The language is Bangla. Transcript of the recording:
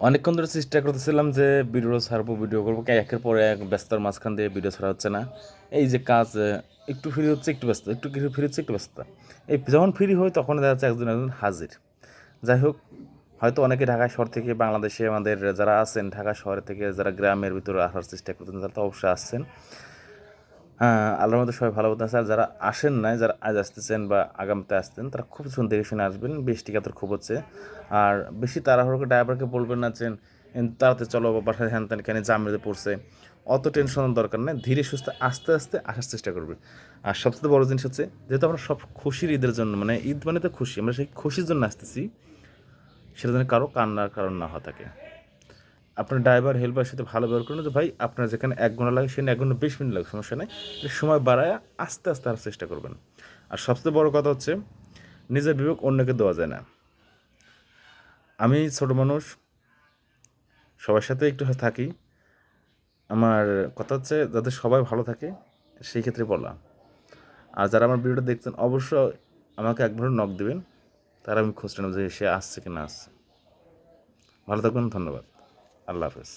অনেকক্ষণ ধরে চেষ্টা করতেছিলাম যে ভিডিও ছাড়বো, ভিডিও করবো, একের পর এক ব্যস্ততার মাঝখান দিয়ে ভিডিও ছাড়া হচ্ছে না। এই যে কাজ, একটু ফ্রি হচ্ছে একটু ব্যস্ত, একটু কিছু ফ্রি হচ্ছে একটু ব্যস্ত। এই যখন ফ্রি হয় তখন দেখা যাচ্ছে একজন একজন হাজির। যাই হোক, হয়তো অনেকে ঢাকা শহর থেকে, বাংলাদেশে আমাদের যারা আছেন ঢাকা শহর থেকে, যারা গ্রামের ভিতরে আসার চেষ্টা করতেন, তারা তো অবশ্যই আসছেন। হ্যাঁ, আল্লাহর মধ্যে সবাই ভালো মতো আছে। আর যারা আসেন নাই, যারা আজ আসতেছেন বা আগামীতে আসতেন, তারা খুব সুন্দর দেখে শুনে আসবেন। বৃষ্টি কাতর খুব হচ্ছে। আর বেশি তাড়াহুড়ো করে ড্রাইভারকে বলবেন না যে তাড়াতাড়ি চলো বাসায়, হ্যান ত্যান, কেন জাম মেরে পড়ছে। অত টেনশনের দরকার নেই, ধীরে সুস্থে আস্তে আস্তে আসার চেষ্টা করবে। আর সবচেয়ে বড় জিনিস হচ্ছে, যেহেতু আমরা সব খুশির ঈদের জন্য, মানে ঈদ মানে তো খুশি, আমরা সেই খুশির জন্য আসতেছি, সেটা যেন কারো কান্নার কারণ না হয়ে থাকে। আপনার ড্রাইভার হেল্পারের সাথে ভালো ব্যবহার করুন যে ভাই, আপনার যেখানে 1 ঘন্টা লাগে সেখানে 1 ঘন্টা 20 মিনিট লাগে, সমস্যা নেই। সময় বাড়ায় আস্তে আস্তে আসার চেষ্টা করবেন। আর সবচেয়ে বড় কথা হচ্ছে, নিজের বিবেক অন্যকে দেওয়া যায় না। আমি ছোট মানুষ, সবার সাথে একটু থাকি। আমার কথা হচ্ছে যাতে সবাই ভালো থাকে, সেই ক্ষেত্রে বলা। আর যারা আমার ভিডিওটা দেখছেন, অবশ্যই আমাকে একবার নক দেবেন, তারা আমি খোঁজটা নেব যে সে আসছে কি না আসছে। ভালো থাকুন, ধন্যবাদ, আল্লাহ হাফেজ।